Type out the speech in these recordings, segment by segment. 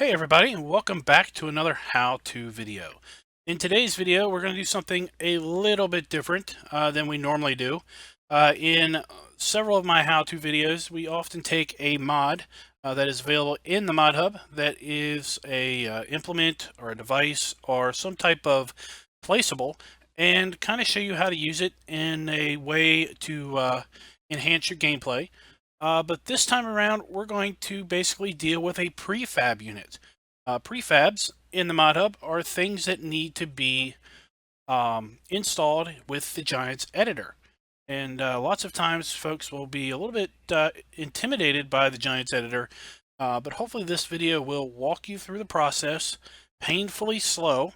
Hey everybody, and welcome back to another how-to video. In today's video, we're going to do something a little bit different than we normally do. In several of my how-to videos, we often take a mod that is available in the Mod Hub that is a implement or a device or some type of placeable and kind of show you how to use it in a way to enhance your gameplay. But this time around, we're going to basically deal with a prefab unit. Prefabs in the Mod Hub are things that need to be installed with the Giants editor. And lots of times folks will be a little bit intimidated by the Giants editor, but hopefully this video will walk you through the process painfully slow.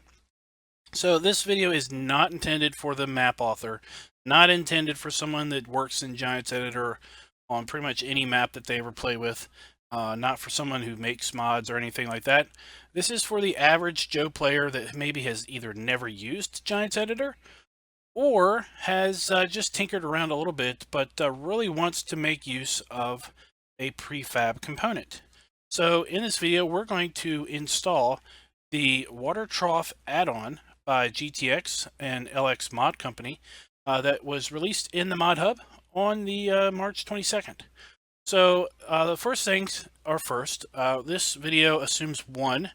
So this video is not intended for the map author, not intended for someone that works in Giants editor on pretty much any map that they ever play with. Not for someone who makes mods or anything like that. This is for the average Joe player that maybe has either never used Giants Editor or has just tinkered around a little bit, but really wants to make use of a prefab component. So in this video, we're going to install the Trough Addon by GTX and LX Mod Company that was released in the Mod Hub on the March 22nd. So the first things are first. This video assumes one,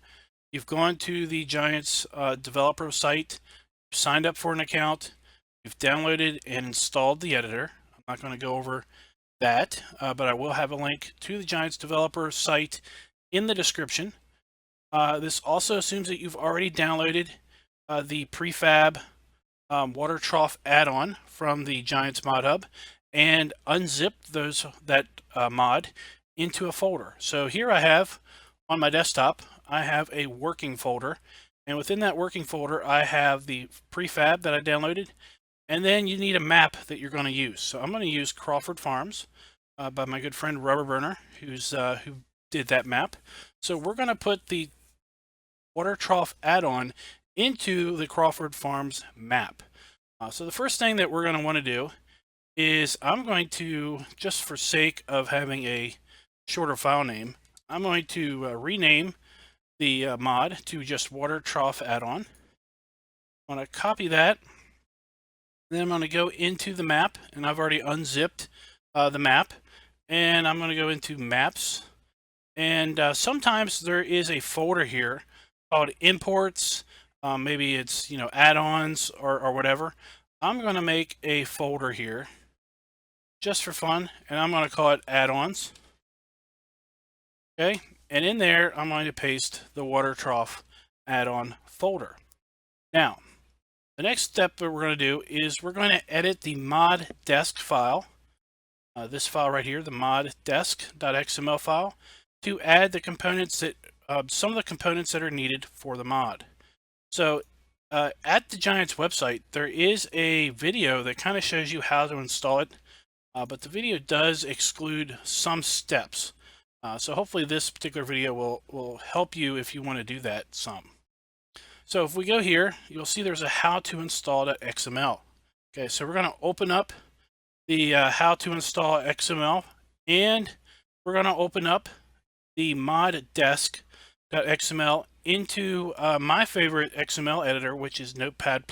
you've gone to the Giants developer site, signed up for an account, you've downloaded and installed the editor. I'm not going to go over that, but I will have a link to the Giants developer site in the description. This also assumes that you've already downloaded the prefab water trough add-on from the Giants Mod Hub and unzip that mod into a folder. So here I have on my desktop, I have a working folder, and within that working folder I have the prefab that I downloaded, and then you need a map that you're going to use. So I'm going to use Crawford Farms by my good friend Rubber Burner, who did that map. So we're going to put the water trough add-on into the Crawford Farms map. So the first thing that we're going to want to do is I'm going to, just for sake of having a shorter file name, I'm going to rename the mod to just water trough add-on. I'm going to copy that. Then I'm going to go into the map, and I've already unzipped the map, and I'm going to go into maps. And sometimes there is a folder here called imports. Maybe it's add-ons or whatever. I'm going to make a folder here just for fun, and I'm going to call it add-ons. Okay, and in there I'm going to paste the water trough add-on folder. Now, the next step that we're going to do is we're going to edit the mod desk file, this file right here, the mod desk.xml file, to add the components that some of the components that are needed for the mod. So at the Giants website, there is a video that kind of shows you how to install it. But the video does exclude some steps. So hopefully this particular video will help you if you want to do that some. So if we go here, you'll see there's a how to install.xml. Okay, so we're going to open up the how to install XML, and we're going to open up the mod desk.xml into my favorite XML editor, which is Notepad++.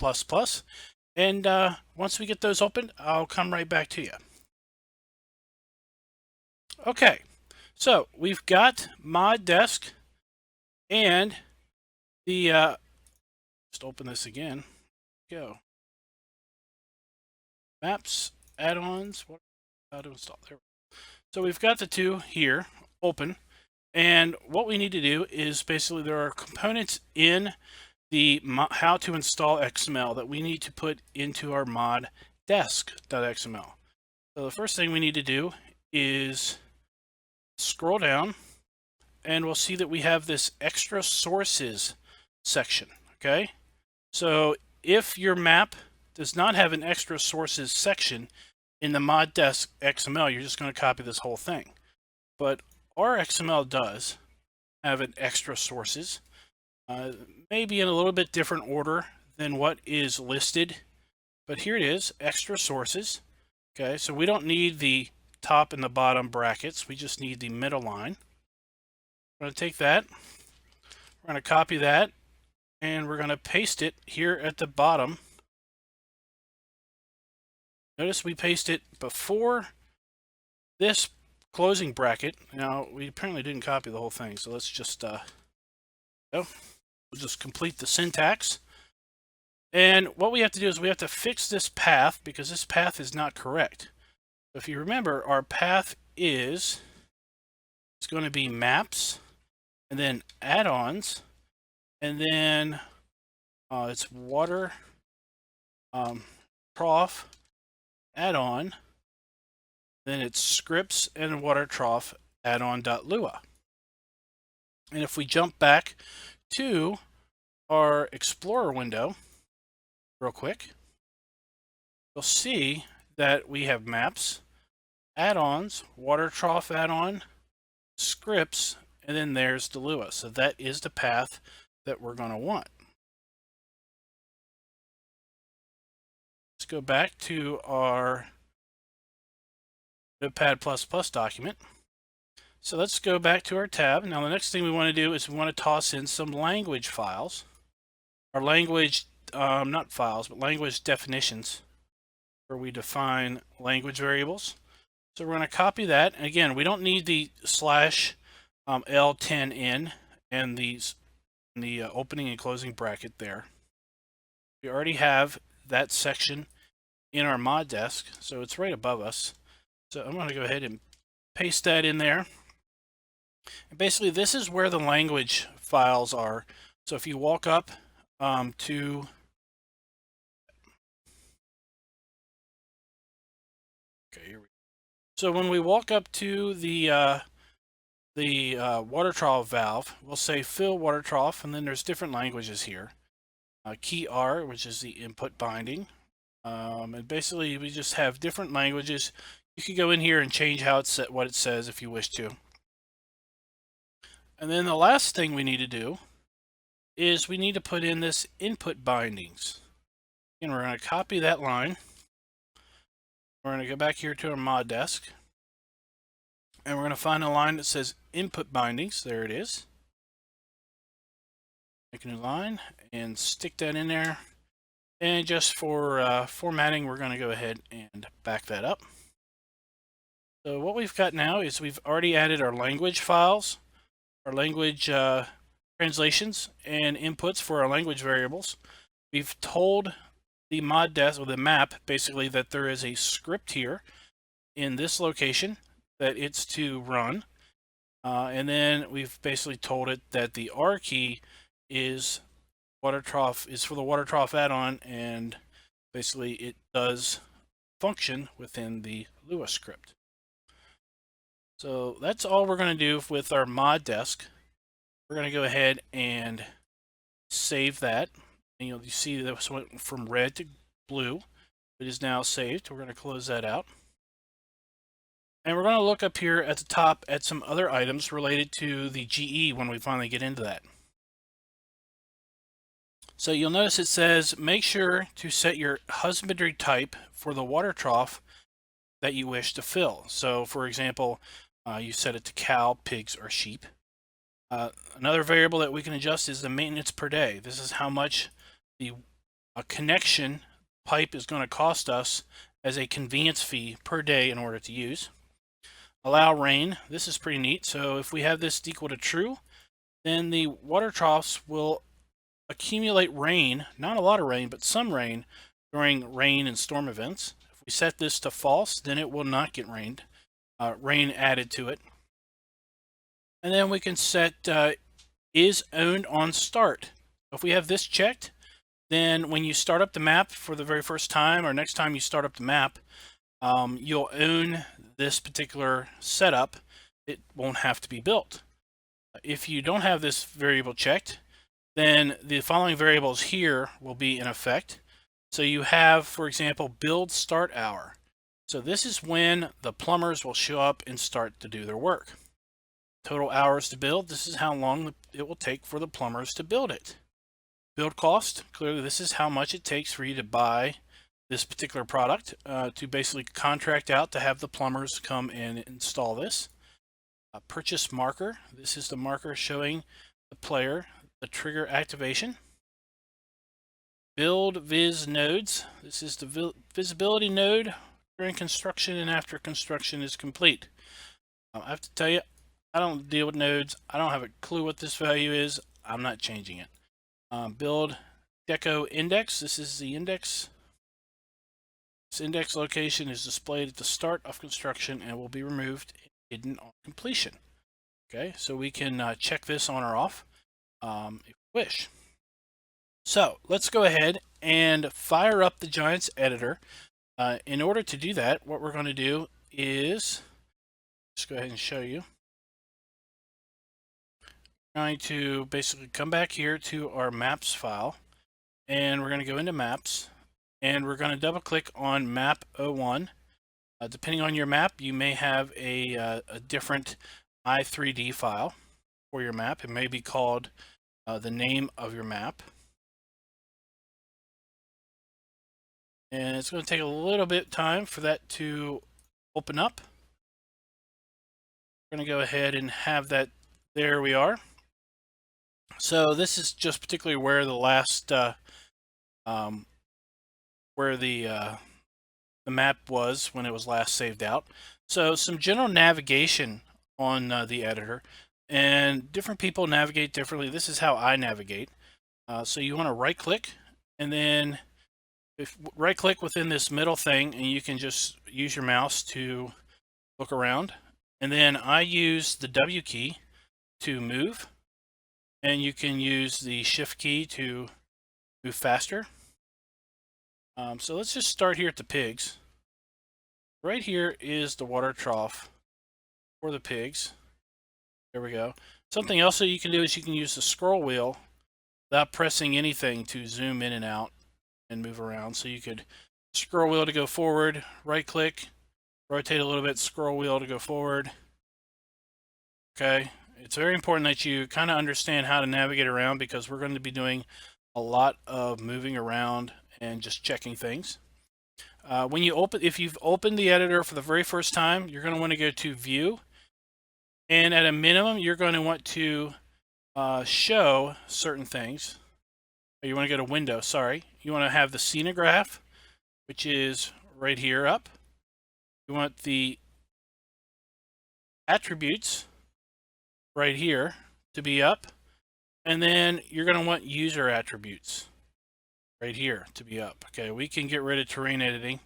And once we get those open, I'll come right back to you. Okay, so we've got mod desk and the just open this again. Go. Maps, add-ons, how to install. There. So we've got the two here open, and what we need to do is basically there are components in the how to install XML that we need to put into our mod desk.xml. So the first thing we need to do is scroll down, and we'll see that we have this extra sources section. Okay, so if your map does not have an extra sources section in the mod desk XML, you're just going to copy this whole thing. But our XML does have an extra sources, maybe in a little bit different order than what is listed, but here it is, extra sources. Okay, so we don't need the top and the bottom brackets, we just need the middle line. I'm going to take that, We're going to copy that and we're going to paste it here at the bottom. Notice we paste it before this closing bracket. Now, we apparently didn't copy the whole thing, so let's just we'll just complete the syntax. And what we have to do is we have to fix this path because this path is not correct. If you remember, our path is it's going to be maps and then add-ons and then it's water trough add-on, then it's scripts and water trough add-on.lua. And if we jump back to our Explorer window real quick, you'll see that we have maps, add-ons, water trough add-on, scripts, and then there's the Lua. So that is the path that we're going to want. Let's go back to our Notepad++ document. So let's go back to our tab. Now the next thing we want to do is we want to toss in some language files. Our language, not files, but language definitions, where we define language variables. So we're going to copy that. And again, we don't need the /L10N and the opening and closing bracket there. We already have that section in our mod desk, so it's right above us. So I'm going to go ahead and paste that in there. And basically, this is where the language files are. So if you walk up to here we go. So when we walk up to the water trough valve, we'll say fill water trough, and then there's different languages here. Key R, which is the input binding. And basically, we just have different languages. You can go in here and change how it's what it says if you wish to. And then the last thing we need to do is we need to put in this input bindings. And we're going to copy that line. We're going to go back here to our mod desk. And we're going to find a line that says input bindings. There it is. Make a new line and stick that in there. And just for formatting, we're going to go ahead and back that up. So what we've got now is we've already added our language files, our language translations, and inputs for our language variables. We've told the mod desk, or the map, basically, that there is a script here in this location that it's to run. And then we've basically told it that the R key is for the water trough add-on, and basically it does function within the Lua script. So that's all we're going to do with our mod desk. We're going to go ahead and save that. And you see that this went from red to blue. It is now saved. We're going to close that out. And we're going to look up here at the top at some other items related to the GE when we finally get into that. So you'll notice it says make sure to set your husbandry type for the water trough that you wish to fill. So for example, you set it to cow, pigs, or sheep. Another variable that we can adjust is the maintenance per day. This is how much the connection pipe is going to cost us as a convenience fee per day in order to use. Allow rain. This is pretty neat. So if we have this equal to true, then the water troughs will accumulate rain, not a lot of rain, but some rain during rain and storm events. If we set this to false, then it will not get rain added to it. And then we can set is owned on start. If we have this checked, then when you start up the map for the very first time, or next time you start up the map, you'll own this particular setup. It won't have to be built. If you don't have this variable checked, then the following variables here will be in effect. So you have, for example, build start hour. So this is when the plumbers will show up and start to do their work. Total hours to build, this is how long it will take for the plumbers to build it. Build cost, clearly this is how much it takes for you to buy this particular product, to basically contract out to have the plumbers come and install this. Purchase marker, this is the marker showing the player the trigger activation. Build viz nodes. This is the visibility node during construction and after construction is complete. I have to tell you, I don't deal with nodes. I don't have a clue what this value is. I'm not changing it. Build deco index. This is the index. This index location is displayed at the start of construction and will be removed and hidden on completion. Okay, so we can check this on or off if we wish. So let's go ahead and fire up the Giants editor. In order to do that, what we're going to do is just go ahead and show you. We're going to basically come back here to our maps file, and we're going to go into maps, and we're going to double click on map 01. Depending on your map, you may have a different i3D file for your map. It may be called the name of your map. And it's going to take a little bit of time for that to open up. We're going to go ahead and have that. There we are. So this is just particularly where the last where the map was when it was last saved out. So some general navigation on the editor, and different people navigate differently. This is how I navigate. So you want to right click, and then right click within this middle thing, and you can just use your mouse to look around. And then I use the W key to move, and you can use the shift key to move faster. So let's just start here at the pigs. Right here is the water trough for the pigs. There we go. Something else that you can do is you can use the scroll wheel without pressing anything to zoom in and out and move around. So you could scroll wheel to go forward, right click, rotate a little bit, scroll wheel to go forward. Okay, it's very important that you kind of understand how to navigate around, because we're going to be doing a lot of moving around and just checking things. When you open, if you've opened the editor for the very first time, you're going to want to go to View, and at a minimum, you're going to want to show certain things. Or you want to go to Window. Sorry, you want to have the scenograph, which is right here up. You want the attributes right here to be up, and then you're going to want user attributes right here to be up. Okay, we can get rid of terrain editing,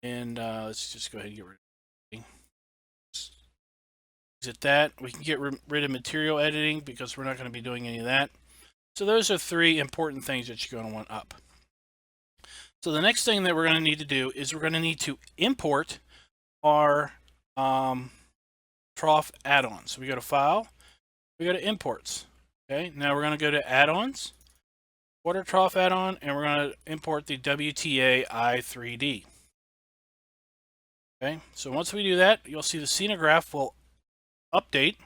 and let's just go ahead and get rid of editing. Exit that. We can get rid of material editing because we're not going to be doing any of that. So those are three important things that you're going to want up. So the next thing that we're going to need to do is we're going to need to import our Trough Addon. So we go to File, we go to Imports. Okay, now we're going to go to Add-ons, Water Trough Addon, and we're going to import the WTA i3D. Okay, so once we do that, you'll see the scenograph will update,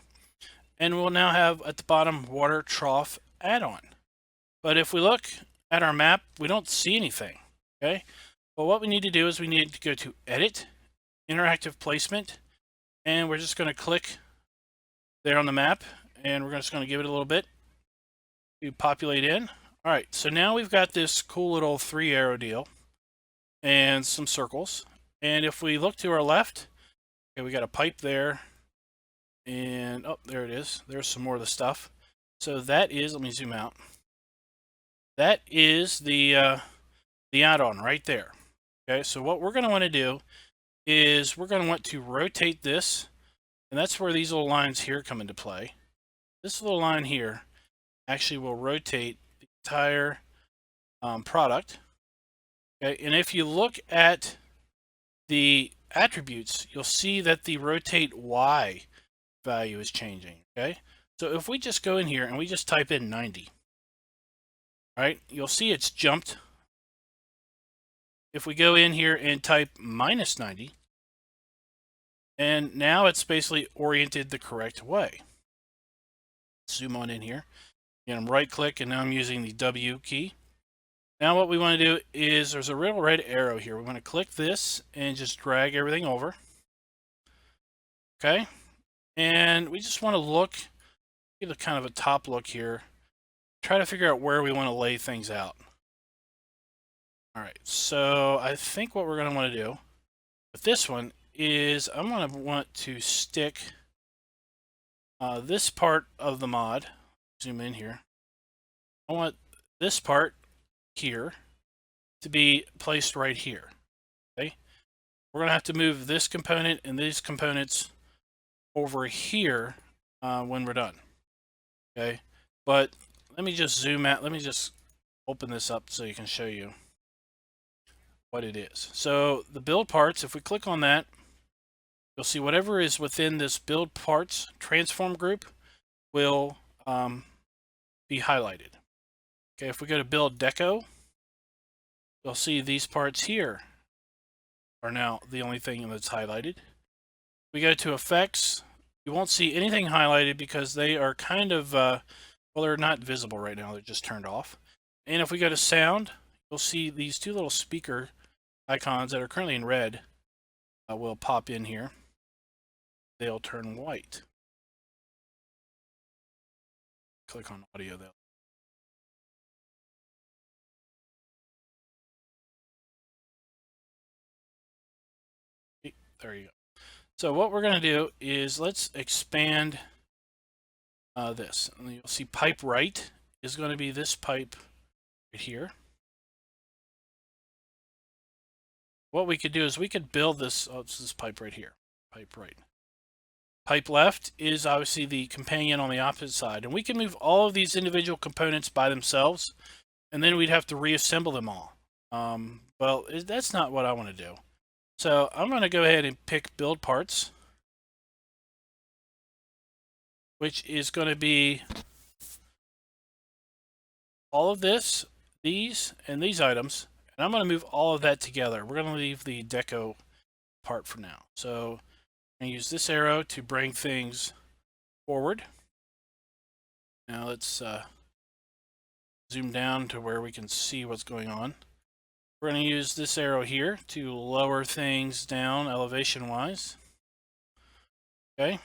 and we'll now have at the bottom Water Trough Addon. But if we look at our map, we don't see anything. Okay, well, what we need to do is we need to go to Edit, Interactive Placement, and we're just going to click there on the map, and we're just going to give it a little bit to populate in. All right, so now we've got this cool little 3-arrow deal and some circles. And if we look to our left, okay, we got a pipe there, and oh, there it is. There's some more of the stuff. So that is, let me zoom out. That is the add-on right there. Okay, so what we're going to want to do is we're going to want to rotate this, and that's where these little lines here come into play. This little line here actually will rotate the entire product. Okay, and if you look at the attributes, you'll see that the rotate Y value is changing. Okay, so if we just go in here and we just type in 90, right, you'll see it's jumped. If we go in here and type -90, and now it's basically oriented the correct way. Zoom on in here, and I'm right click, and now I'm using the W key. Now what we want to do is there's a little red arrow here. We want to click this and just drag everything over. Okay, and we just want to look Give it kind of a top look here. Try to figure out where we want to lay things out. All right, so I think what we're going to want to do with this one is I'm going to want to stick this part of the mod. Zoom in here. I want this part here to be placed right here. Okay, we're going to have to move this component and these components over here when we're done. Okay, but let me just zoom out. Let me just open this up so you can show you what it is. So the build parts, if we click on that, you'll see whatever is within this build parts transform group will be highlighted. Okay, if we go to build deco, you'll see these parts here are now the only thing that's highlighted. We go to effects, you won't see anything highlighted because they are kind of, well, they're not visible right now, they're just turned off. And if we go to sound, you'll see these two little speaker icons that are currently in red will pop in here. They'll turn white. Click on audio though. There you go. So what we're going to do is let's expand this. And you'll see pipe right is going to be this pipe right here. What we could do is we could build this. Oh, it's this pipe right here. Pipe right. Pipe left is obviously the companion on the opposite side. And we can move all of these individual components by themselves, and then we'd have to reassemble them all. Well, that's not what I want to do. So I'm going to go ahead and pick build parts, which is going to be all of this, these, and these items. And I'm going to move all of that together. We're going to leave the deco part for now. So I'm going to use this arrow to bring things forward. Now let's zoom down to where we can see what's going on. We're going to use this arrow here to lower things down elevation-wise. Okay.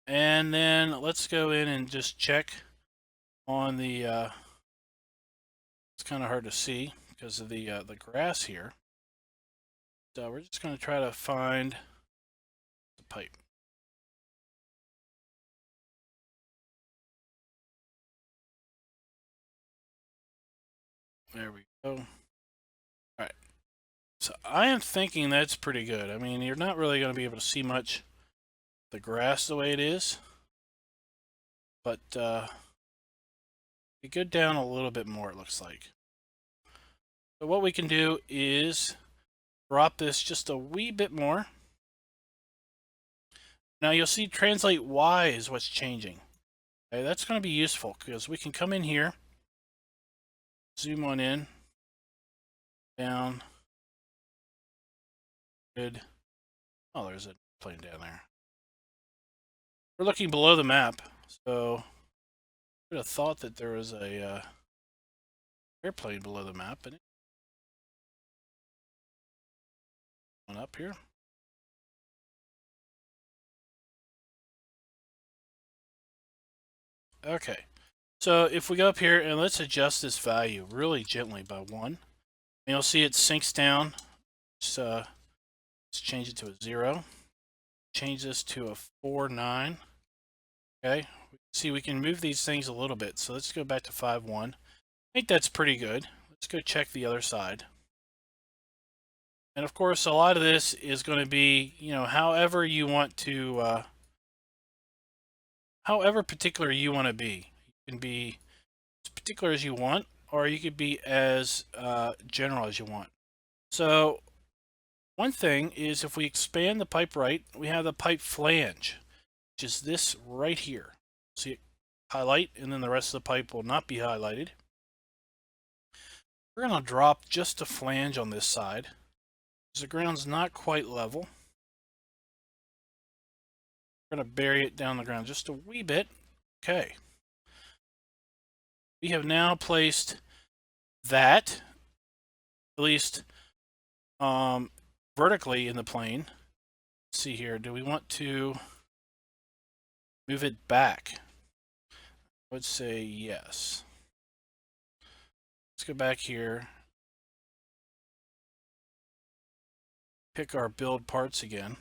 And then let's go in and just check on the, it's kind of hard to see because of the grass here. So we're just going to try to find the pipe. There we go. All right. So I am thinking that's pretty good. I mean, you're not really going to be able to see much of the grass the way it is, but we go down a little bit more, it looks like. So what we can do is drop this just a wee bit more. Now you'll see translate Y is what's changing. Okay, that's going to be useful because we can come in here, zoom on in, down, good. Oh, there's a plane down there. We're looking below the map, so I would have thought that there was a airplane below the map, but on up here. Okay, so if we go up here and let's adjust this value really gently by 1, and you'll see it sinks down. So let's change it to a 0. Change this to a 4.9. Okay, see we can move these things a little bit. So let's go back to 5.1. I think that's pretty good. Let's go check the other side. And of course, a lot of this is going to be, you know, however you want to, however particular you want to be. You can be as particular as you want, or you could be as general as you want. So one thing is if we expand the pipe right, we have the pipe flange, which is this right here. See it highlight, and then the rest of the pipe will not be highlighted. We're going to drop just a flange on this side, because the ground's not quite level. We're going to bury it down the ground just a wee bit. Okay. We have now placed that, at least vertically in the plane. Let's see here, do we want to move it back? I would say yes. Let's go back here. Pick our build parts again.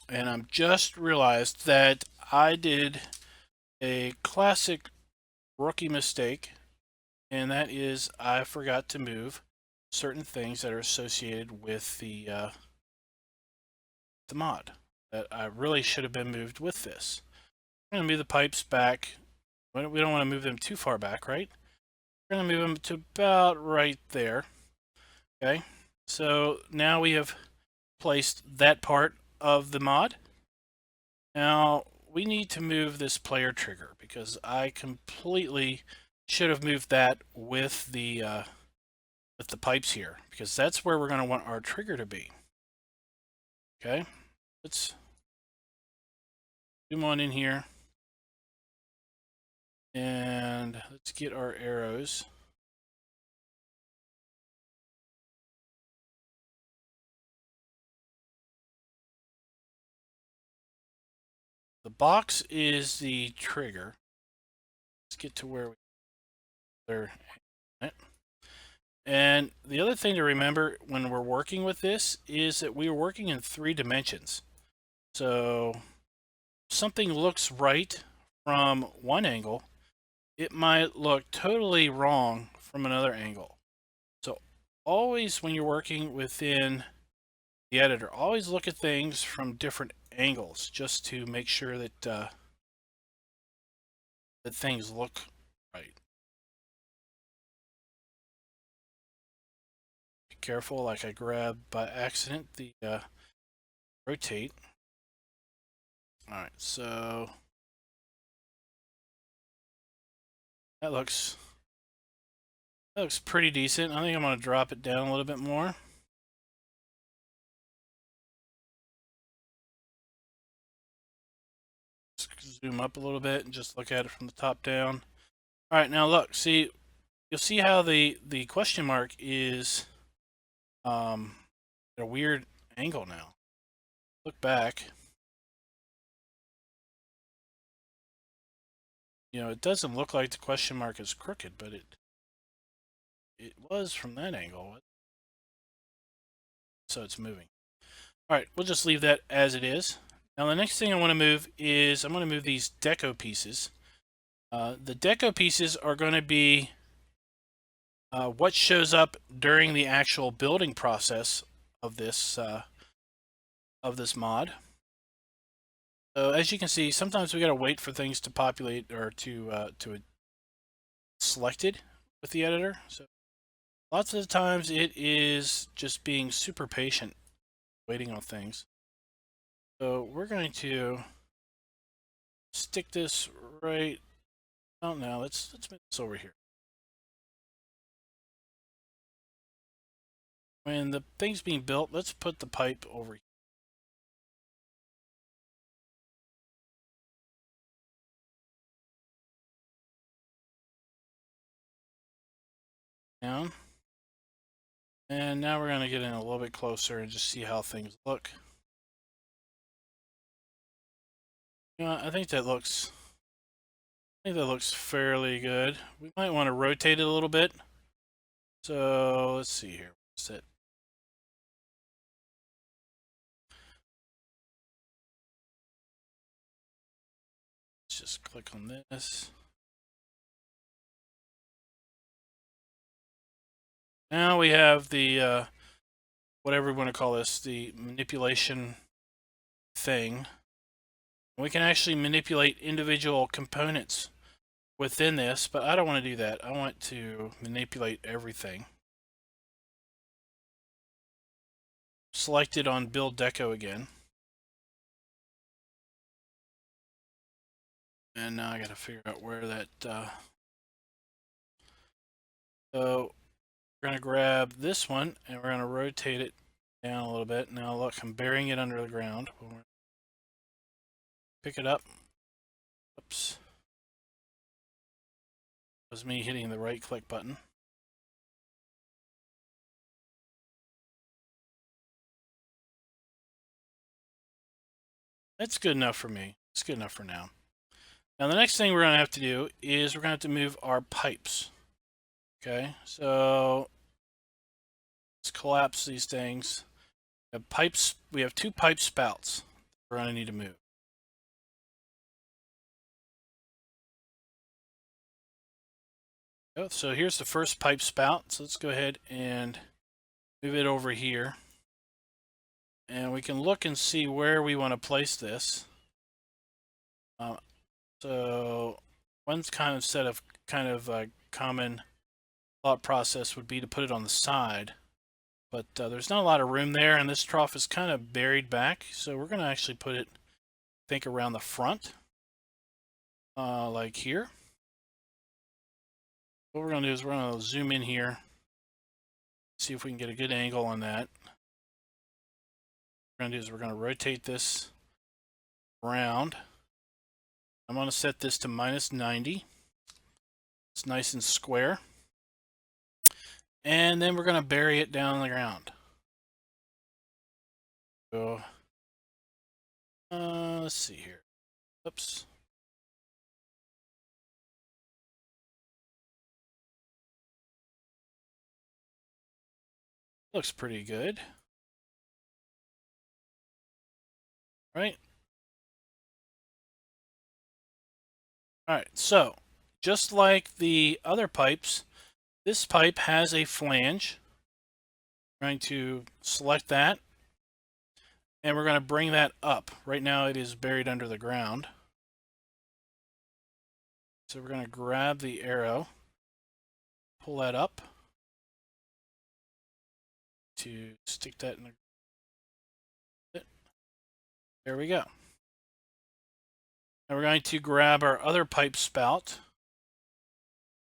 And I'm just realized that I did a classic rookie mistake, and that is I forgot to move certain things that are associated with the mod that I really should have been moved with this. I'm going to move the pipes back. We don't want to move them too far back, right? We're going to move them to about right there. Okay, so now we have placed that part of the mod. Now we need to move this player trigger because I completely should have moved that with the pipes here, because that's where we're going to want our trigger to be. Okay, let's zoom on in here and let's get our arrows. The box is the trigger. Let's get to where we're at. And the other thing to remember when we're working with this is that we are working in 3 dimensions. So something looks right from one angle, it might look totally wrong from another angle. So always when you're working within the editor, always look at things from different angles just to make sure that that things look right. Be careful, like I grabbed by accident the rotate. All right, so that looks pretty decent. I think I'm going to drop it down a little bit more. Zoom up a little bit and just look at it from the top down. All right, now look, see, you'll see how the question mark is at a weird angle now. Look back. You know, it doesn't look like the question mark is crooked, but it was from that angle. So it's moving. All right, we'll just leave that as it is. Now the next thing I want to move is I'm going to move these deco pieces. The deco pieces are going to be what shows up during the actual building process of this mod. So as you can see, sometimes we got to wait for things to populate or to selected with the editor. So lots of the times it is just being super patient, waiting on things. So we're going to stick this right. Oh no, let's move this over here. When the thing's being built, let's put the pipe over here. Down. And now we're going to get in a little bit closer and just see how things look. You know, I think that looks fairly good. We might want to rotate it a little bit. So let's see here. What's it? Let's just click on this. Now we have the whatever we want to call this, the manipulation thing. We can actually manipulate individual components within this, but I don't want to do that. I want to manipulate everything. Select it on Build Deco again. And now I got to figure out where that... So we're going to grab this one and we're going to rotate it down a little bit. Now look, I'm burying it under the ground. Pick it up. Oops. That was me hitting the right click button. It's good enough for me. It's good enough for now. Now the next thing we're going to have to do is we're going to have to move our pipes. Okay, so let's collapse these things. We have two pipe spouts we're going to need to move. So here's the first pipe spout. So let's go ahead and move it over here. And we can look and see where we want to place this. So one kind of common thought process would be to put it on the side. But there's not a lot of room there, and this trough is kind of buried back. So we're going to actually put it, I think, around the front, like here. What we're going to do is we're going to zoom in here, see if we can get a good angle on that. What we're going to do is we're going to rotate this around. I'm going to set this to -90. It's nice and square. And then we're going to bury it down on the ground. So, let's see here. Oops. Looks pretty good. Right? Alright, so just like the other pipes, this pipe has a flange. I'm going to select that, and we're going to bring that up. Right now it is buried under the ground. So we're going to grab the arrow, pull that up to stick that in the... There we go. And we're going to grab our other pipe spout,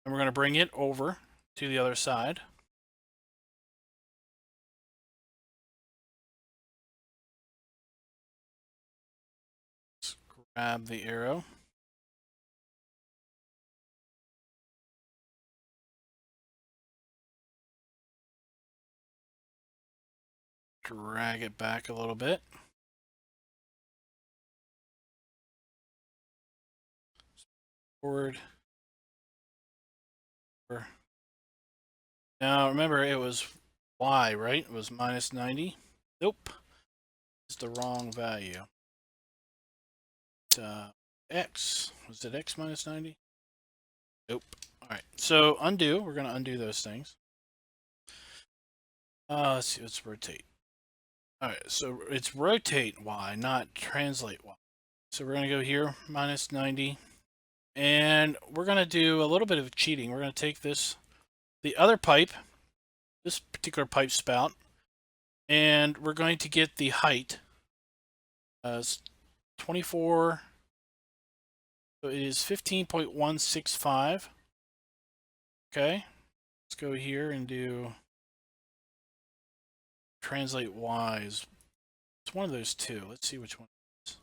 and we're going to bring it over to the other side. Let's grab the arrow. Drag it back a little bit. Forward. Now remember, it was Y, right? It was -90. Nope. It's the wrong value. X. Was it X -90? Nope. Alright, so undo. We're going to undo those things. Let's see, let's rotate. Alright, so it's rotate Y, not translate Y. So we're going to go here, -90. And we're going to do a little bit of cheating. We're going to take the other pipe, this particular pipe spout, and we're going to get the height as 24. So it is 15.165. Okay, let's go here and do translate Y's. It's one of those two. Let's see which one it is.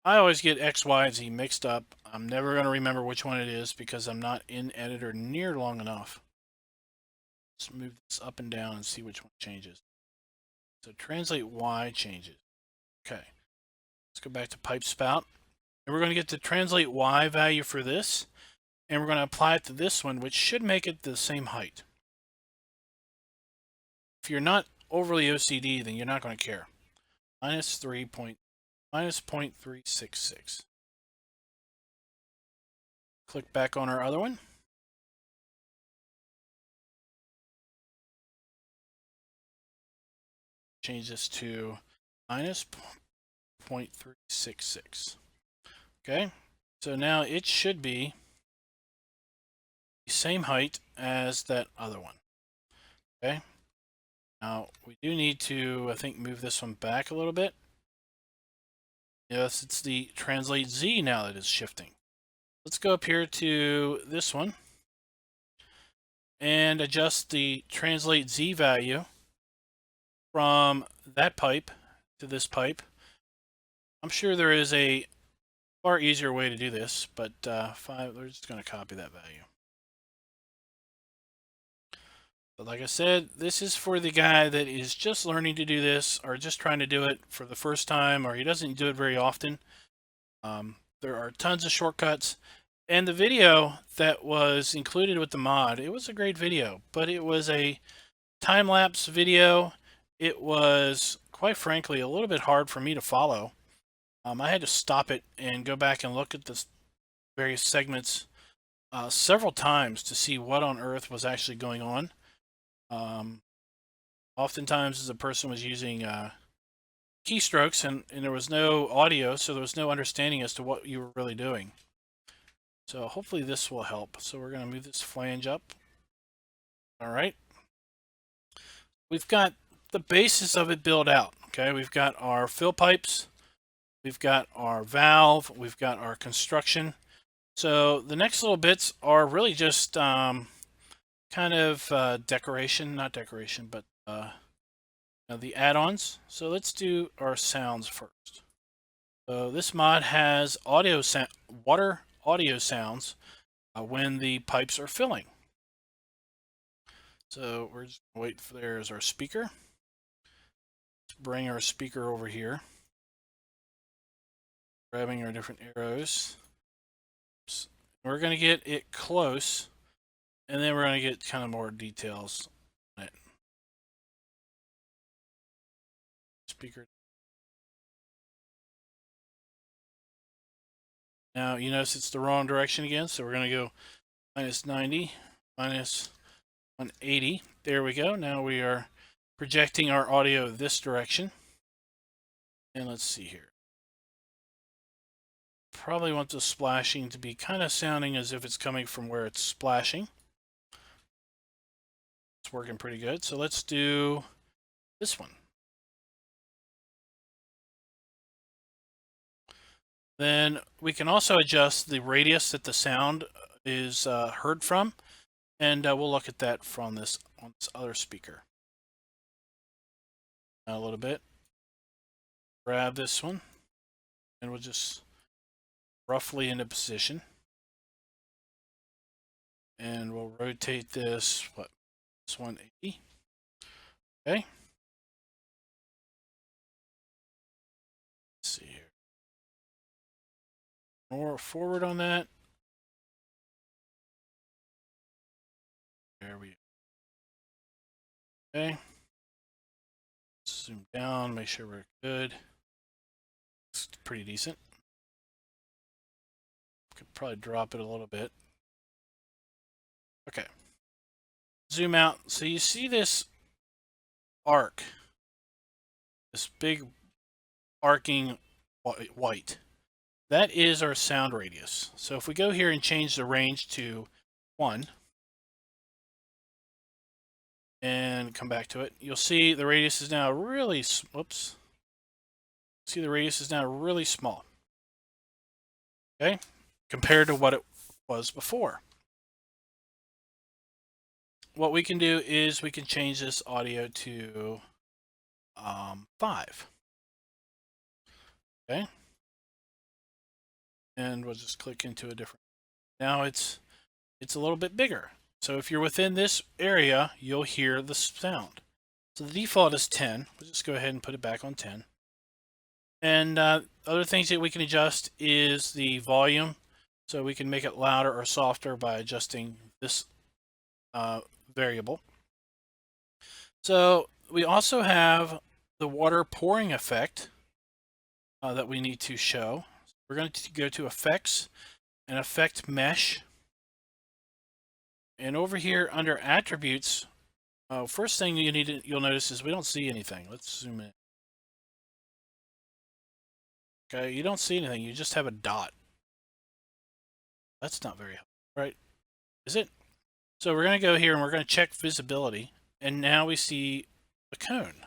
I always get X, Y, and Z mixed up. I'm never going to remember which one it is because I'm not in editor near long enough. Let's move this up and down and see which one changes. So translate Y changes. Okay, let's go back to pipe spout. And we're going to get the translate Y value for this. And we're going to apply it to this one, which should make it the same height. If you're not overly OCD, then you're not going to care. -0.366. Click back on our other one. Change this to -0.366. Okay, so now it should be the same height as that other one. Okay, now we do need to, I think, move this one back a little bit. Yes, it's the translate Z now that is shifting. Let's go up here to this one and adjust the translate Z value from that pipe to this pipe. I'm sure there is a far easier way to do this, but we're just going to copy that value. But like I said, this is for the guy that is just learning to do this, or just trying to do it for the first time, or he doesn't do it very often. There are tons of shortcuts. And the video that was included with the mod, it was a great video, but it was a time-lapse video. It was, quite frankly, a little bit hard for me to follow. I had to stop it and go back and look at the various segments several times to see what on earth was actually going on. Oftentimes, as a person was using keystrokes and there was no audio, so there was no understanding as to what you were really doing. So hopefully this will help. So we're going to move this flange up. All right. We've got the basis of it built out. Okay, we've got our fill pipes, we've got our valve, we've got our construction. So the next little bits are really just kind of decoration, not decoration, but the add-ons. So let's do our sounds first. So this mod has water audio sounds when the pipes are filling. So we're just gonna wait for there's our speaker. Let's bring our speaker over here. Grabbing our different arrows. Oops. We're going to get it close, and then we're going to get kind of more details on it. Speaker. Now you notice it's the wrong direction again, so we're going to go minus 90, minus 180. There we go. Now we are projecting our audio this direction. And let's see here. Probably want the splashing to be kind of sounding as if it's coming from where it's splashing. It's working pretty good. So let's do this one. Then we can also adjust the radius that the sound is heard from, and we'll look at that from this on this other speaker. Now a little bit. Grab this one, and we'll just roughly into position, and we'll rotate this. It's 180. Okay. Let's see here. More forward on that. There we go. Okay. Zoom down, make sure we're good. It's pretty decent. Could probably drop it a little bit. Okay. Zoom out. So you see this arc, this big arcing white. That is our sound radius. So if we go here and change the range to 1 and come back to it, you'll see the radius is now really, whoops. See the radius is now really small. Okay, compared to what it was before. What we can do is we can change this audio to 5. Okay. And we'll just click into a different. Now it's a little bit bigger. So if you're within this area, you'll hear the sound. So the default is 10. We'll just go ahead and put it back on 10. And other things that we can adjust is the volume. So we can make it louder or softer by adjusting this variable. So we also have the water pouring effect that we need to show. We're going to go to Effects and Effect Mesh. And over here under Attributes, first thing you'll notice is we don't see anything. Let's zoom in. Okay, you don't see anything. You just have a dot. That's not very helpful, right? Is it? So we're going to go here and we're going to check visibility. And now we see a cone.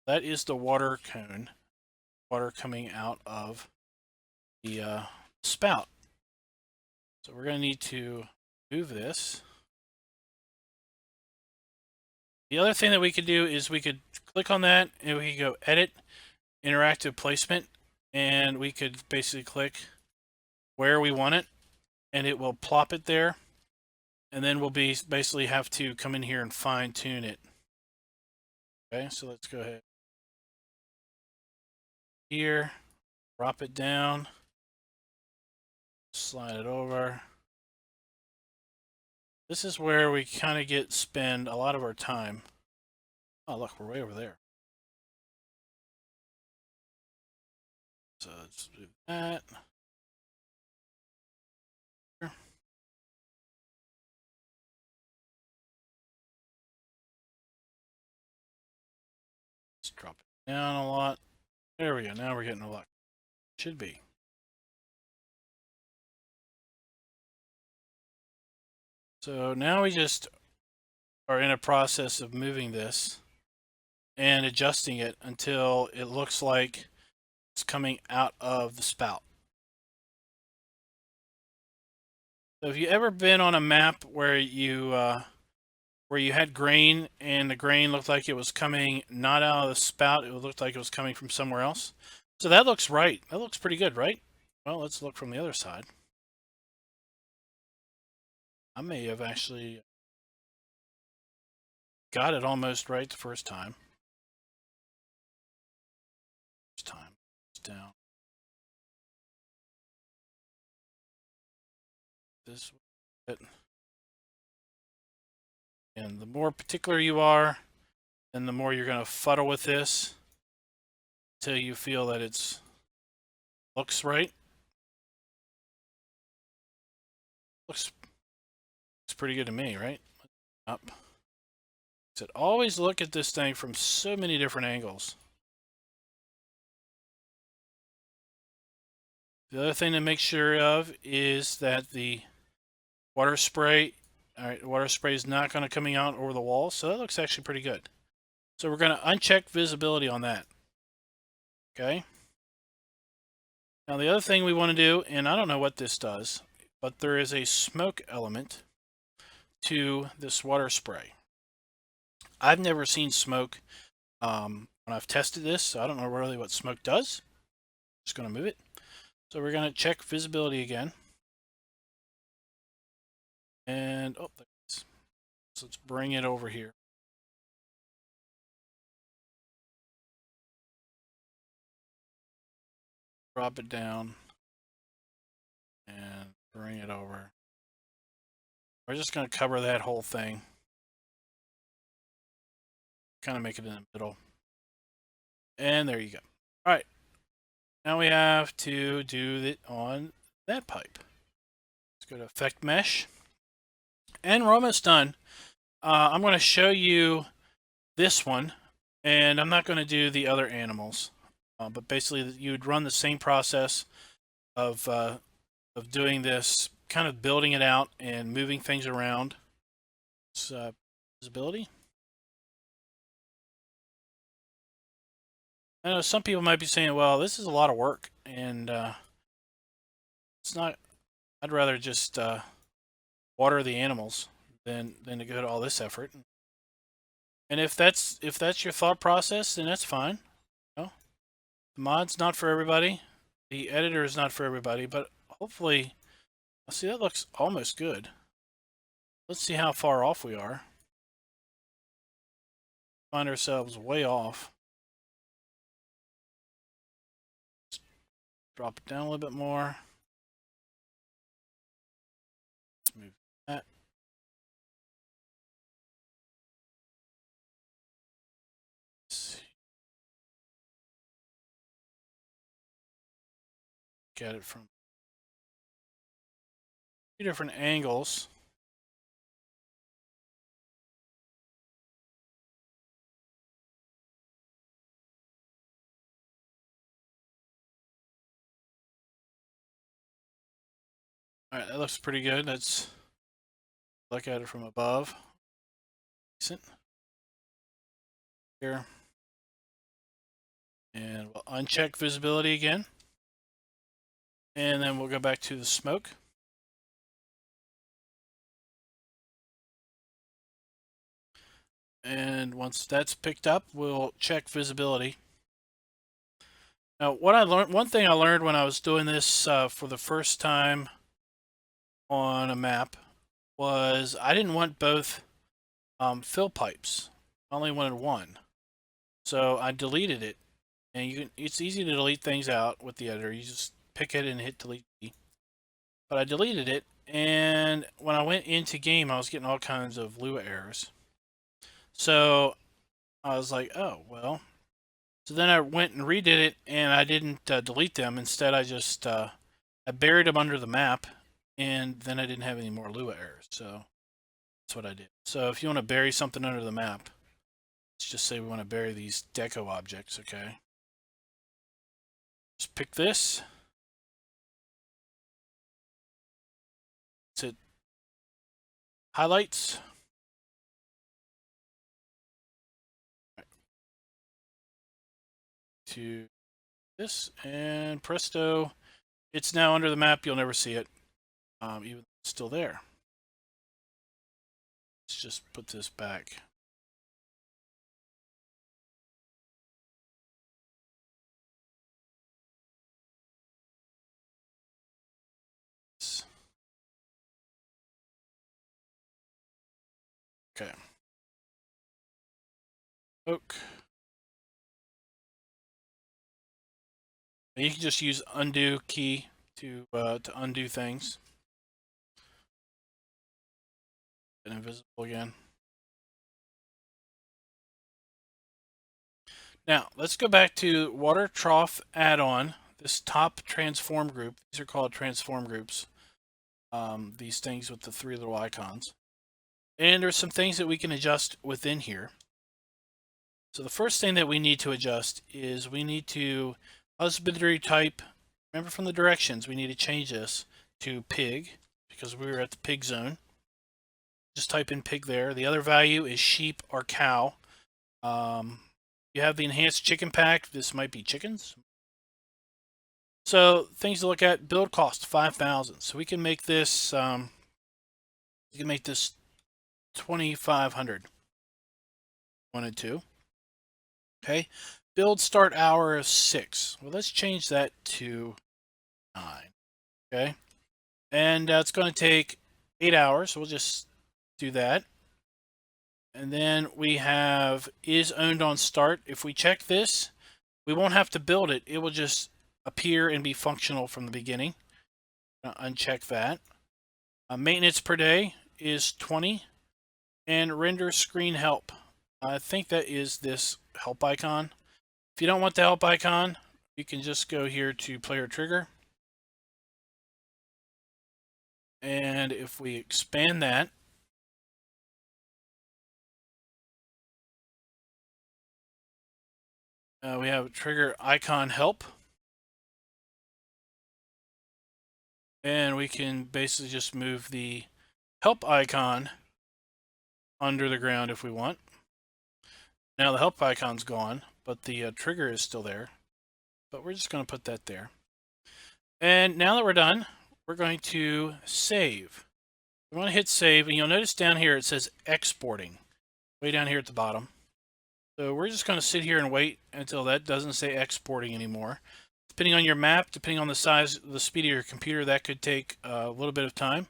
That is the water cone. Water coming out of the spout. So we're going to need to move this. The other thing that we could do is we could click on that and we could go Edit, Interactive Placement, and we could basically click where we want it and it will plop it there. and then we'll basically have to come in here and fine tune it. Okay, so let's go ahead here, drop it down, slide it over. This is where we kind of spend a lot of our time. Oh, look, we're way over there. So let's do that. Let's drop it down a lot. There we go. Now we're getting a lot. Should be. So now we just are in a process of moving this and adjusting it until it looks like it's coming out of the spout. So if you ever been on a map where you had grain and the grain looked like it was coming not out of the spout, it looked like it was coming from somewhere else. So that looks right. That looks pretty good, right? Well, let's look from the other side. I may have actually got it almost right the first time. It's down. This way. And the more particular you are, then the more you're going to fuddle with this until you feel that it's looks right. Looks pretty good to me, right? Up. So always look at this thing from so many different angles. The other thing to make sure of is that the water spray, the water spray is not going to coming out over the wall, so that looks actually pretty good. So we're going to uncheck visibility on that. Okay. Now the other thing we want to do, and I don't know what this does, but there is a smoke element to this water spray. I've never seen smoke when I've tested this, so I don't know really what smoke does. Just going to move it. So we're going to check visibility again. And, oh, so let's bring it over here. Drop it down and bring it over. We're just going to cover that whole thing. Kind of make it in the middle. And there you go. All right. Now we have to do it on that pipe. Let's go to Effect Mesh. And we're almost done. I'm going to show you this one, and I'm not going to do the other animals. But basically, you would run the same process of doing this, kind of building it out and moving things around. It's visibility. I know some people might be saying, well, this is a lot of work, and it's not. I'd rather just water the animals than to go to all this effort. And if that's your thought process, then that's fine. You know, the mod's not for everybody. The editor is not for everybody, but hopefully, see, that looks almost good. Let's see how far off we are. Find ourselves way off. Drop it down a little bit more. Let's move that. Get it from 2 different angles. All right, that looks pretty good. Let's look at it from above. Decent. Here. And we'll uncheck visibility again. And then we'll go back to the smoke. And once that's picked up, we'll check visibility. Now, what I learned, one thing I learned when I was doing this for the first time on a map was I didn't want both fill pipes. I only wanted one. So I deleted it. And it's easy to delete things out with the editor. You just pick it and hit delete. But I deleted it, and when I went into game, I was getting all kinds of Lua errors. So I was like, oh, well. So then I went and redid it, and I didn't delete them. Instead, I just I buried them under the map, and then I didn't have any more Lua errors. So that's what I did. So if you want to bury something under the map, let's just say we want to bury these deco objects, okay? Just pick this. Hit highlights. To this, and presto, it's now under the map. You'll never see it, even though it's still there. Let's just put this back. Okay. Oak. And you can just use undo key to undo things. And invisible again. Now let's go back to Water Trough Addon. This top transform group. These are called transform groups. These things with the three little icons. And there's some things that we can adjust within here. So the first thing that we need to adjust is we need to husbandry type. Remember from the directions, we need to change this to pig because we were at the pig zone. Just type in pig there. The other value is sheep or cow. You have the enhanced chicken pack. This might be chickens. So things to look at: build cost 5,000. So we can make this. We can make this 2,500. Wanted to. Okay. Build start hour of 6. Well, let's change that to 9. Okay. And it's going to take 8 hours. So we'll just do that. And then we have is owned on start. If we check this, we won't have to build it. It will just appear and be functional from the beginning. Uncheck that. Maintenance per day is 20. And render screen help. I think that is this help icon. If you don't want the help icon, you can just go here to player trigger. And if we expand that, we have trigger icon help. And we can basically just move the help icon under the ground if we want. Now the help icon's gone, but the trigger is still there. But we're just going to put that there. And now that we're done, we're going to save. We want to hit save, and you'll notice down here it says exporting, way down here at the bottom. So we're just going to sit here and wait until that doesn't say exporting anymore. Depending on your map, depending on the size, the speed of your computer, that could take a little bit of time.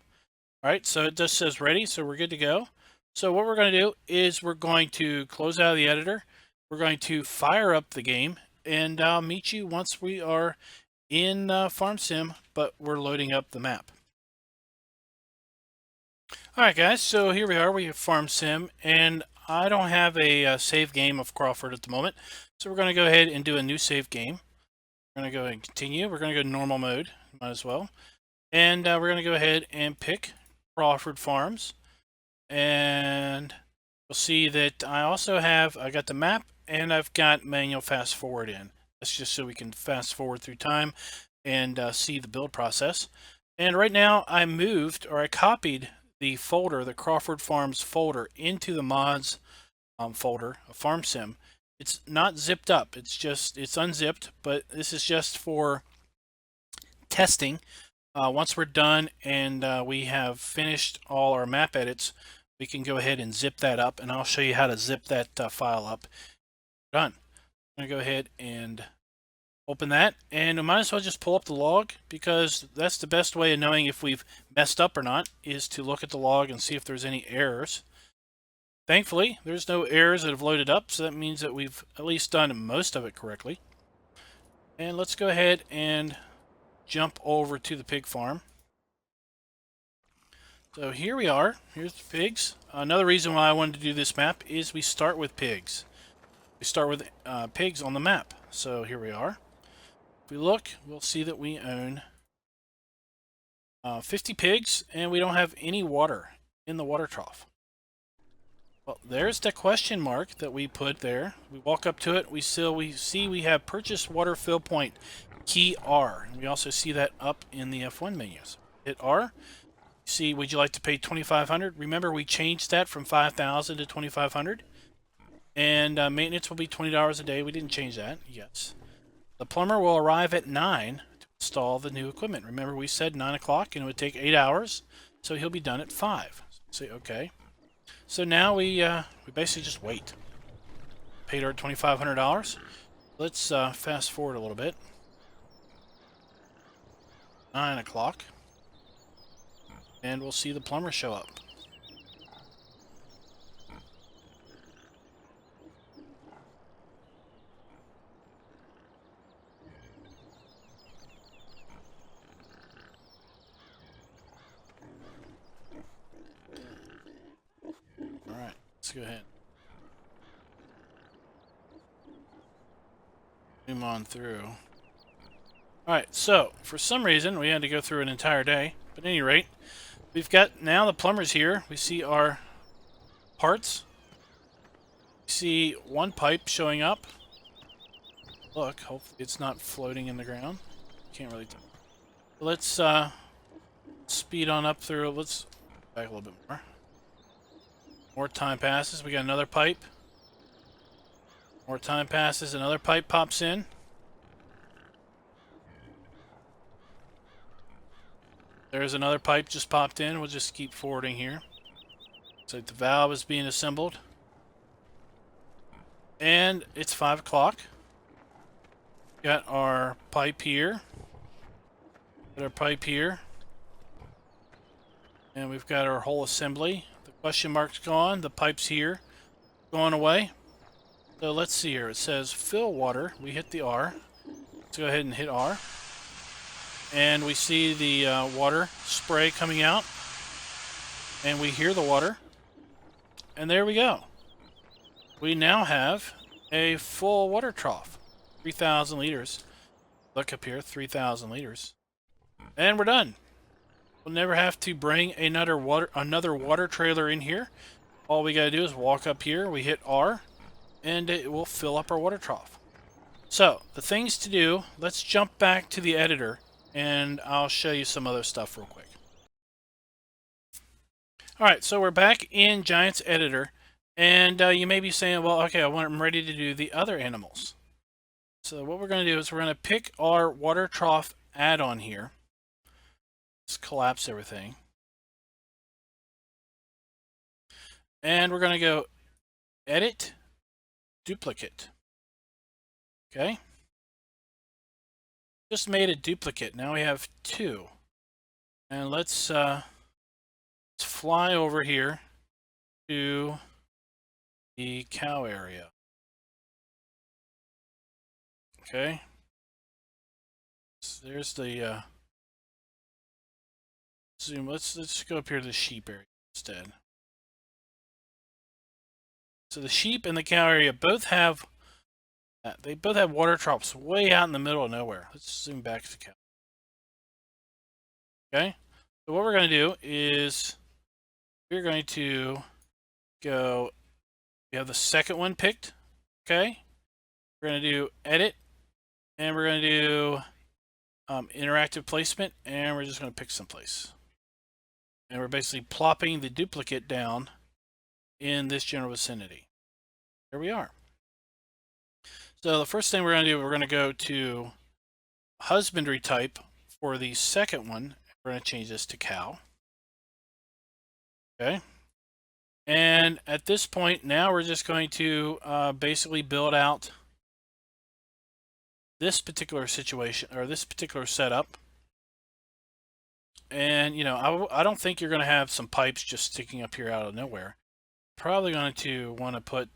All right, so it just says ready, so we're good to go. So what we're going to do is we're going to close out of the editor. We're going to fire up the game, and I'll meet you once we are in Farm Sim, but we're loading up the map. All right, guys, so here we are. We have Farm Sim, and I don't have a save game of Crawford at the moment, so we're going to go ahead and do a new save game. We're going to go ahead and continue. We're going to go to normal mode, might as well. And we're going to go ahead and pick Crawford Farms. And you'll see that I also have, I got the map and I've got manual fast forward in. That's just so we can fast forward through time and see the build process. And right now I moved, or I copied the folder, the Crawford Farms folder, into the mods folder of Farm Sim. It's not zipped up, it's unzipped, but this is just for testing. Once we're done and we have finished all our map edits, we can go ahead and zip that up, and I'll show you how to zip that file up. Done. I'm going to go ahead and Open that, and we might as well just pull up the log, because that's the best way of knowing if we've messed up or not, is to look at the log and see if there's any errors. Thankfully, there's no errors that have loaded up, so that means that we've at least done most of it correctly. And let's go ahead and jump over to the pig farm. So here we are. Here's the pigs. Another reason why I wanted to do this map is we start with pigs. We start with pigs on the map. So here we are. If we look, we'll see that we own 50 pigs, and we don't have any water in the water trough. Well, there's the question mark that we put there. We walk up to it, we see we have purchase water fill point, key R. And we also see that up in the F1 menus. Hit R. See, would you like to pay $2,500? Remember, we changed that from $5,000 to $2,500. And maintenance will be $20 a day. We didn't change that. Yes. The plumber will arrive at 9 to install the new equipment. Remember, we said 9 o'clock, and it would take 8 hours, so he'll be done at 5. Say okay. So now we basically just wait. Paid our $2,500. Let's fast forward a little bit. 9 o'clock. And we'll see the plumber show up. Alright, let's go ahead. Zoom on through. Alright, so for some reason we had to go through an entire day. But at any rate, we've got now the plumber's here. We see our parts. We see one pipe showing up. Look, hopefully it's not floating in the ground. Can't really tell. Let's speed on up through. Let's back a little bit more. More time passes. We got another pipe. More time passes. Another pipe pops in. There's another pipe just popped in. We'll just keep forwarding here. So the valve is being assembled. And it's 5 o'clock. Got our pipe here. Got our pipe here. And we've got our whole assembly. The question mark's gone. The pipe's here. Going away. So let's see here. It says fill water. We hit the R. Let's go ahead and hit R. And we see the water spray coming out. And we hear the water. And there we go. We now have a full water trough. 3,000 liters. Look up here, 3,000 liters. And we're done. We'll never have to bring another water trailer in here. All we gotta do is walk up here, we hit R, and it will fill up our water trough. So, the things to do, let's jump back to the editor, and I'll show you some other stuff real quick. Alright, so we're back in Giants Editor, and you may be saying, well, okay, I'm ready to do the other animals. So what we're going to do is we're going to pick our water trough add-on here. Let's collapse everything. And we're going to go Edit, Duplicate. Okay. Just made a duplicate. Now we have 2. And let's fly over here to the cow area. Okay. So there's the zoom. Let's go up here to the sheep area instead. So the sheep and the cow area both have water troughs way out in the middle of nowhere. Let's zoom back to the cow. Okay. So what we're going to do is we're going to go. We have the second one picked. Okay. We're going to do edit. And we're going to do interactive placement, and we're just going to pick someplace. And we're basically plopping the duplicate down in this general vicinity. There we are. So the first thing we're going to do, we're going to go to husbandry type for the second one. We're going to change this to cow. Okay. And at this point, now we're just going to basically build out this particular situation or this particular setup. And you know, I don't think you're going to have some pipes just sticking up here out of nowhere. Probably going to want to put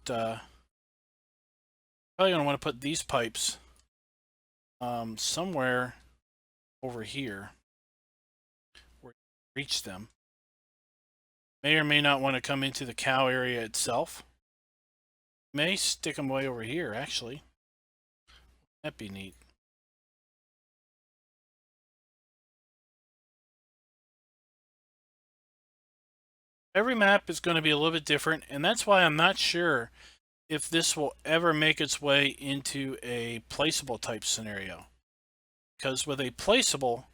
these pipes somewhere over here where you reach them. May or may not want to come into the cow area itself. May stick them way over here, actually. That'd be neat. Every map is going to be a little bit different, and that's why I'm not sure if this will ever make its way into a placeable type scenario. Because with a placeable,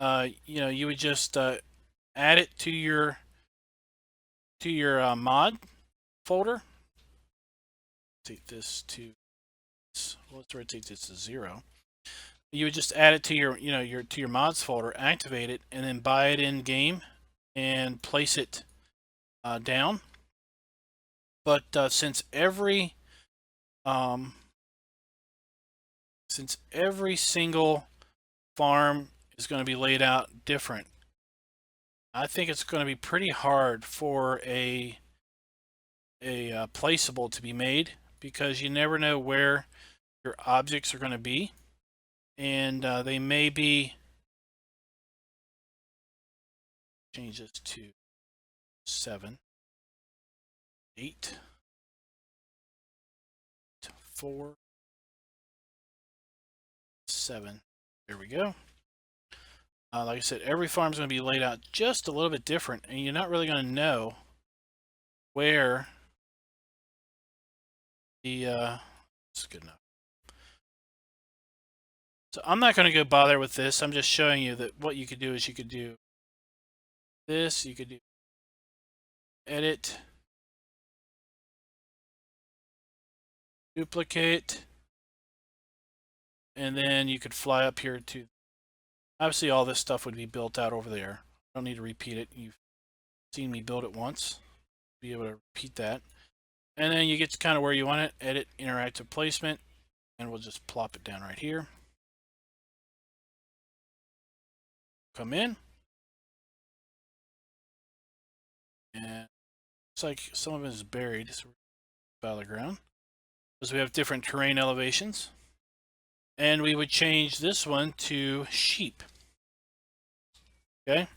you know, you would just add it to your mod folder. Take this to, let's rotate this to 0. You would just add it to your, you know, your mods folder, activate it, and then buy it in game and place it down. But since every single farm is going to be laid out different, I think it's going to be pretty hard for a placeable to be made, because you never know where your objects are going to be, and they may be. Change this to 7, 8, 4, 7. There we go. Like I said, every farm is going to be laid out just a little bit different, and you're not really going to know where the it's good enough. So I'm not going to go bother with this. I'm just showing you that what you could do is you could do this. You could do edit, duplicate, and then you could fly up here to. Obviously, all this stuff would be built out over there. I don't need to repeat it. You've seen me build it once. Be able to repeat that. And then you get to kind of where you want it. Edit, interactive placement. And we'll just plop it down right here. Come in. And looks like some of it is buried. So we're out of the ground. Because we have different terrain elevations. And we would change this one to sheep. Okay.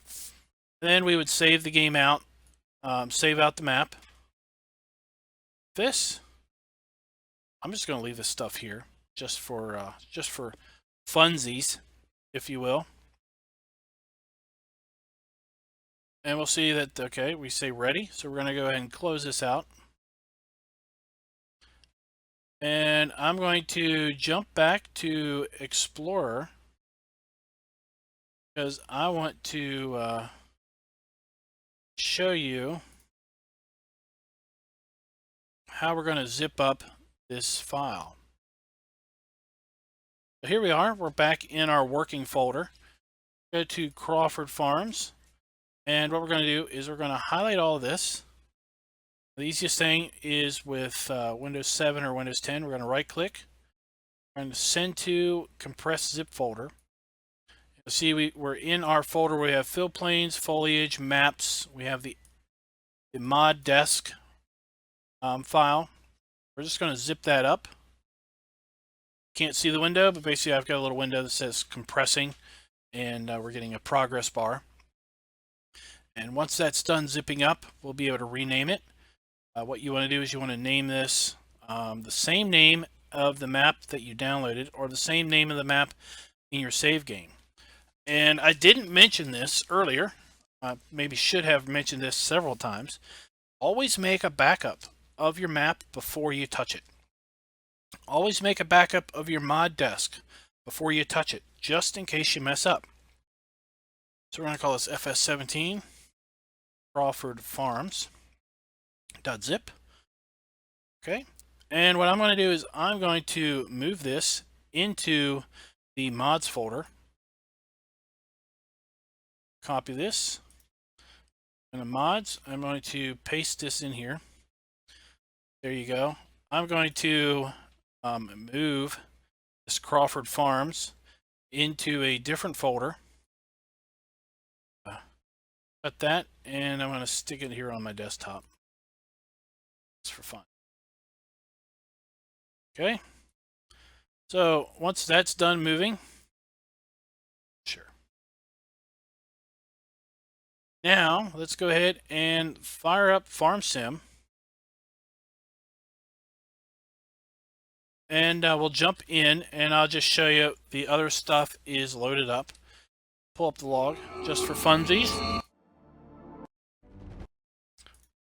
Then we would save the game out. Save out the map. This, I'm just going to leave this stuff here just for funsies, if you will. And we'll see that, okay, we say ready. So we're going to go ahead and close this out. And I'm going to jump back to Explorer, because I want to show you how we're going to zip up this file. So here we are. We're back in our working folder. Go to Crawford Farms. And what we're going to do is we're going to highlight all of this. The easiest thing is with Windows 7 or Windows 10, we're going to right click. We're going to send to compressed zip folder. You'll see we're in our folder where we have fill planes, foliage, maps. We have the mod desk file. We're just going to zip that up. Can't see the window, but basically I've got a little window that says compressing, and we're getting a progress bar. And once that's done zipping up, we'll be able to rename it. What you want to do is you want to name this the same name of the map that you downloaded, or the same name of the map in your save game. And I didn't mention this earlier. Maybe should have mentioned this several times. Always make a backup of your map before you touch it. Always make a backup of your mod desk before you touch it, just in case you mess up. So we're going to call this FS17 Crawford Farms .zip. Okay, and what I'm going to do is I'm going to move this into the mods folder. Copy this. And the mods, I'm going to paste this in here. There you go. I'm going to move this Crawford Farms into a different folder. Cut that, and I'm going to stick it here on my desktop. Just for fun. Okay. So once that's done moving, sure. Now let's go ahead and fire up FarmSim. And we'll jump in, and I'll just show you the other stuff is loaded up. Pull up the log just for funsies.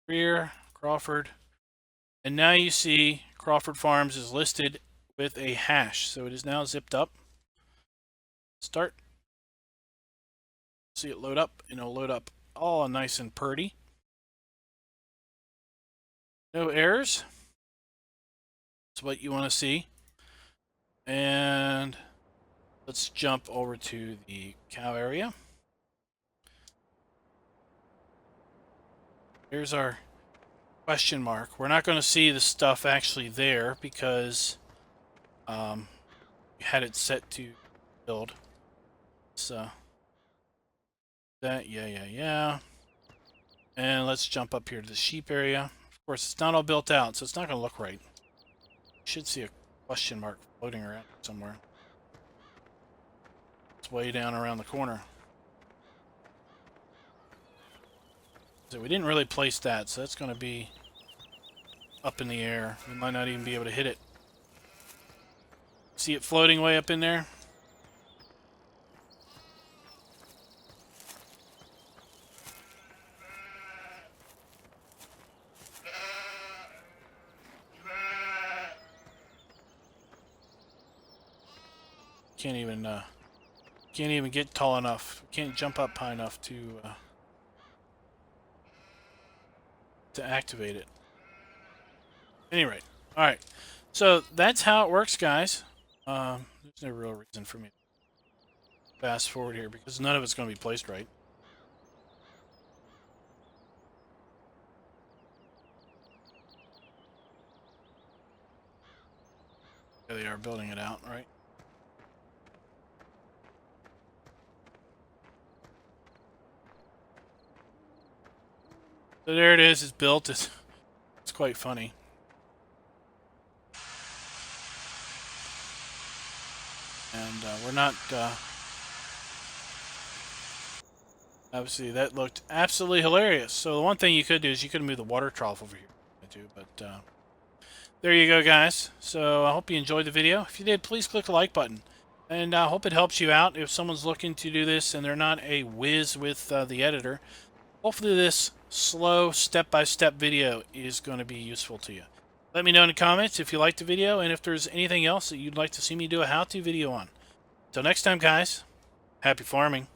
Rear, Crawford. And now you see Crawford Farms is listed with a hash. So it is now zipped up. Start. See it load up, and it'll load up all nice and purty. No errors. That's what you want to see. And let's jump over to the cow area. Here's our question mark. We're not going to see the stuff actually there because we had it set to build. So that, yeah. And let's jump up here to the sheep area. Of course, it's not all built out, so it's not going to look right. You should see a question mark floating around somewhere. It's way down around the corner. So we didn't really place that, so that's going to be up in the air. We might not even be able to hit it. See it floating way up in there? Can't even get tall enough. Can't jump up high enough to activate it. Anyway, all right. So that's how it works, guys. There's no real reason for me to fast forward here because none of it's going to be placed right. There they are building it out, right? So there it is. It's built. It's quite funny. And we're not... obviously, that looked absolutely hilarious. So the one thing you could do is you could move the water trough over here. But there you go, guys. So I hope you enjoyed the video. If you did, please click the like button. And I hope it helps you out if someone's looking to do this and they're not a whiz with the editor. Hopefully this slow step-by-step video is going to be useful to you. Let me know in the comments if you liked the video and if there's anything else that you'd like to see me do a how-to video on. Until next time, guys, happy farming.